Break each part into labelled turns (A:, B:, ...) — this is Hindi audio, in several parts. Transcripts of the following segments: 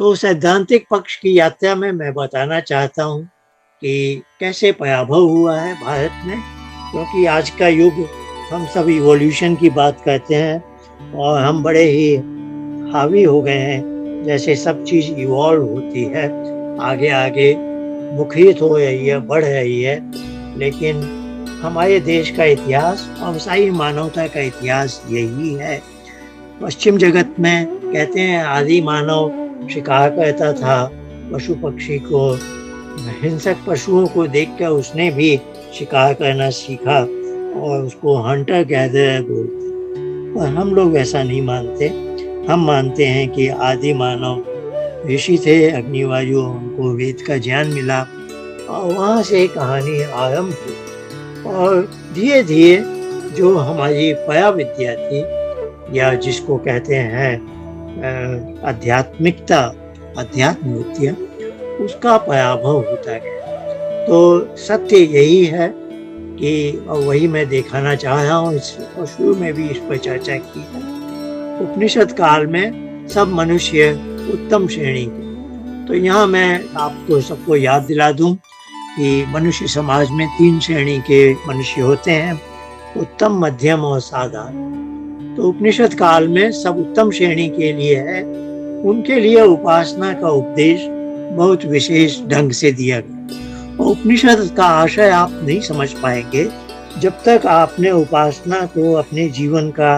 A: तो सैद्धांतिक पक्ष की यात्रा में मैं बताना चाहता हूँ कि कैसे पराभव हुआ है भारत में, क्योंकि आज का युग हम सब इवोल्यूशन की बात करते हैं और हम बड़े ही हावी हो गए हैं। जैसे सब चीज़ इवॉल्व होती है, आगे आगे मुखरित हो रही है, बढ़ रही है, लेकिन हमारे देश का इतिहास और सारी मानवता का इतिहास यही है। पश्चिम जगत में कहते हैं आदि मानव शिकार करता था पशु पक्षी को, हिंसक पशुओं को देखकर उसने भी शिकार करना सीखा और उसको हंटर गैदरर बोलते। पर हम लोग ऐसा नहीं मानते। हम मानते हैं कि आदि मानव ऋषि थे, अग्निवायु, उनको वेद का ज्ञान मिला और वहाँ से कहानी आरंभ हुई। और धीरे धीरे जो हमारी परा विद्या थी, या जिसको कहते हैं आध्यात्मिकता, अध्यात्म विद्या, उसका पराभव होता गया। तो सत्य यही है कि वही मैं दिखाना चाह रहा हूँ, और शुरू में भी इस पर चर्चा की है। उपनिषद काल में सब मनुष्य उत्तम श्रेणी के। तो यहाँ मैं आपको सबको याद दिला दूं कि मनुष्य समाज में 3 श्रेणी के मनुष्य होते हैं, उत्तम, मध्यम और साधारण। तो उपनिषद काल में सब उत्तम श्रेणी के लिए है। उनके लिए उपासना का उपदेश बहुत विशेष ढंग से दिया गया। और उपनिषद का आशय आप नहीं समझ पाएंगे जब तक आपने उपासना को अपने जीवन का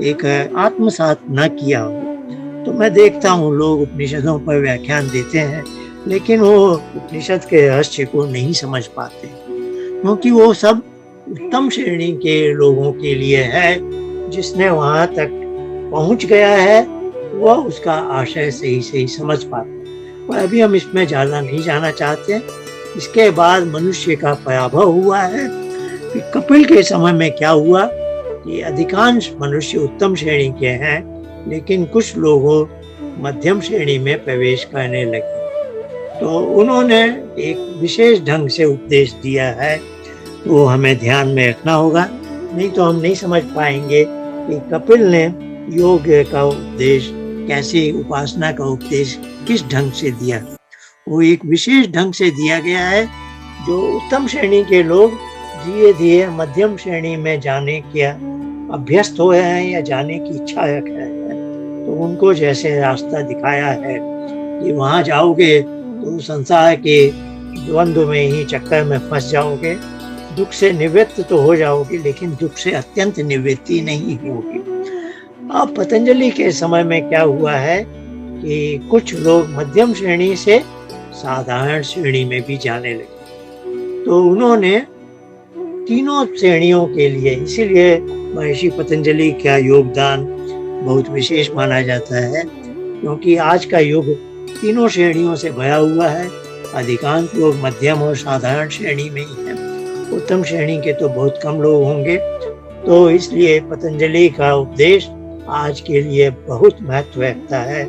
A: एक आत्मसात न किया हो। तो मैं देखता हूँ लोग उपनिषदों पर व्याख्यान देते हैं, लेकिन वो उपनिषद के रहस्य को नहीं समझ पाते, क्योंकि वो सब उत्तम श्रेणी के लोगों के लिए है। जिसने वहां तक पहुंच गया है वह उसका आशय सही सही समझ पाता है। और अभी हम इसमें ज्यादा नहीं जाना चाहते। इसके बाद मनुष्य का पराभव हुआ है। कि कपिल के समय में क्या हुआ कि अधिकांश मनुष्य उत्तम श्रेणी के हैं, लेकिन कुछ लोगों मध्यम श्रेणी में प्रवेश करने लगे। तो उन्होंने एक विशेष ढंग से उपदेश दिया है, वो हमें ध्यान में रखना होगा, नहीं तो हम नहीं समझ पाएंगे कि कपिल ने योग का उपदेश कैसे, उपासना का उपदेश किस ढंग से दिया। वो एक विशेष ढंग से दिया गया है। जो उत्तम श्रेणी के लोग धीरे धीरे मध्यम श्रेणी में जाने के अभ्यस्त हो रहे हैं या जाने की इच्छा रख रहे हैं, तो उनको जैसे रास्ता दिखाया है कि वहां जाओगे तो संसार के द्वंद्व में ही, चक्कर में फंस जाओगे, दुख से निवृत्त तो हो जाओगे, लेकिन दुख से अत्यंत निवृत्ति नहीं होगी। अब पतंजलि के समय में क्या हुआ है कि कुछ लोग मध्यम श्रेणी से साधारण श्रेणी में भी जाने लगे। तो उन्होंने तीनों श्रेणियों के लिए, इसीलिए महर्षि पतंजलि का योगदान बहुत विशेष माना जाता है, क्योंकि आज का युग तीनों श्रेणियों से भरा हुआ है। अधिकांश लोग मध्यम और साधारण श्रेणी में ही हैं। उत्तम श्रेणी के तो बहुत कम लोग होंगे। तो इसलिए पतंजलि का उपदेश आज के लिए बहुत महत्व रखता है।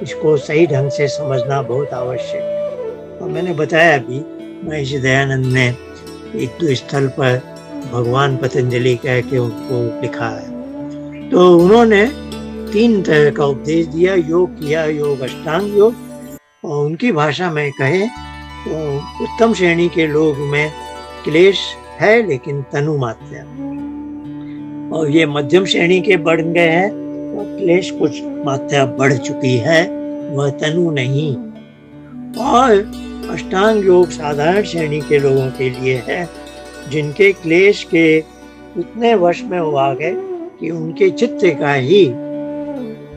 A: इसको सही ढंग से समझना बहुत आवश्यक है। और मैंने बताया अभी, महर्षि दयानंद ने 1-2 स्थल पर भगवान पतंजलि कह के उनको लिखा है। तो उन्होंने 3 तरह का उपदेश दिया। योग किया, योग अष्टांग योग, और उनकी भाषा में कहे तो उत्तम श्रेणी के लोग में क्लेश है, लेकिन तनु मात्र, और ये मध्यम श्रेणी के बढ़ गए हैं तो क्लेश कुछ मात्रा बढ़ चुकी है, वह तनु नहीं। और अष्टांग योग साधारण श्रेणी के लोगों के लिए है, जिनके क्लेश के उतने वश में वो आ गए कि उनके चित्त का ही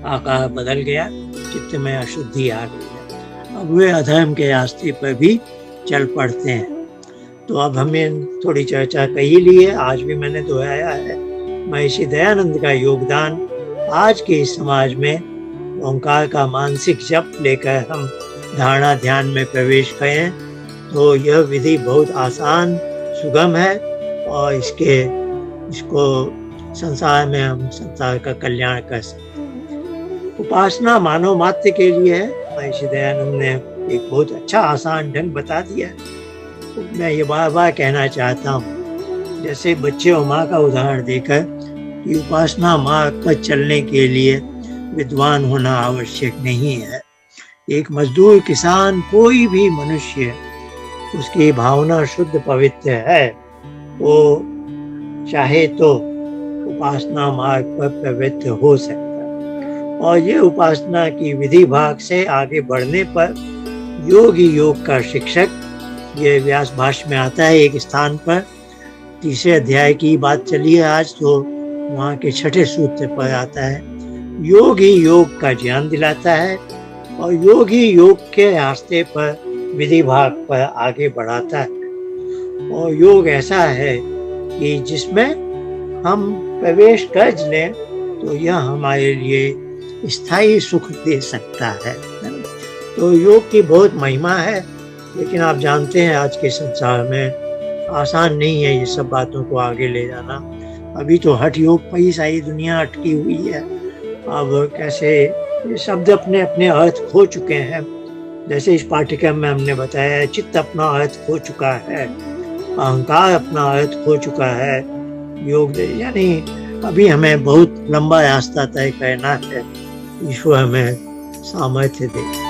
A: आकार बदल गया, चित्त में अशुद्धि आ गई है। अब वे अधर्म के रास्ते पर भी चल पड़ते हैं। तो अब हमें थोड़ी चर्चा कर ही ली है, आज भी मैंने दोहराया है। महर्षि दयानंद का योगदान आज के इस समाज में ओंकार का मानसिक जप लेकर हम धारणा ध्यान में प्रवेश करें तो यह विधि बहुत आसान, सुगम है, और इसको संसार में हम संसार का कल्याण कर सकते हैं। उपासना मानव मात्र के लिए है। महर्षि दयानंद ने एक बहुत अच्छा आसान ढंग बता दिया। मैं ये बार बार कहना चाहता हूँ, जैसे बच्चे और माँ का उदाहरण देकर कि उपासना मार्ग पर चलने के लिए विद्वान होना आवश्यक नहीं है। एक मजदूर, किसान, कोई भी मनुष्य, उसकी भावना शुद्ध पवित्र है, वो चाहे तो उपासना मार्ग पर पवित्र हो सकता है। और ये उपासना की विधि भाग से आगे बढ़ने पर योग ही योग का शिक्षक, ये व्यास भाष्य में आता है एक स्थान पर, 3 अध्याय की बात चली है आज, तो वहाँ के 6 सूत्र पर आता है, योग ही योग का ज्ञान दिलाता है और योग ही योग के रास्ते पर विधि भाग पर आगे बढ़ाता है। और योग ऐसा है कि जिसमें हम प्रवेश कर लें तो यह हमारे लिए स्थायी सुख दे सकता है। तो योग की बहुत महिमा है, लेकिन आप जानते हैं आज के संसार में आसान नहीं है ये सब बातों को आगे ले जाना। अभी तो हठ योग पर ही सारी दुनिया अटकी हुई है। अब कैसे ये शब्द अपने अपने अर्थ खो चुके हैं, जैसे इस पाठ्यक्रम में हमने बताया, चित्त अपना अर्थ खो चुका है, अहंकार अपना अर्थ खो चुका है। योग यानी अभी हमें बहुत लंबा रास्ता तय करना है। ईश्वर हमें सामर्थ्य दे।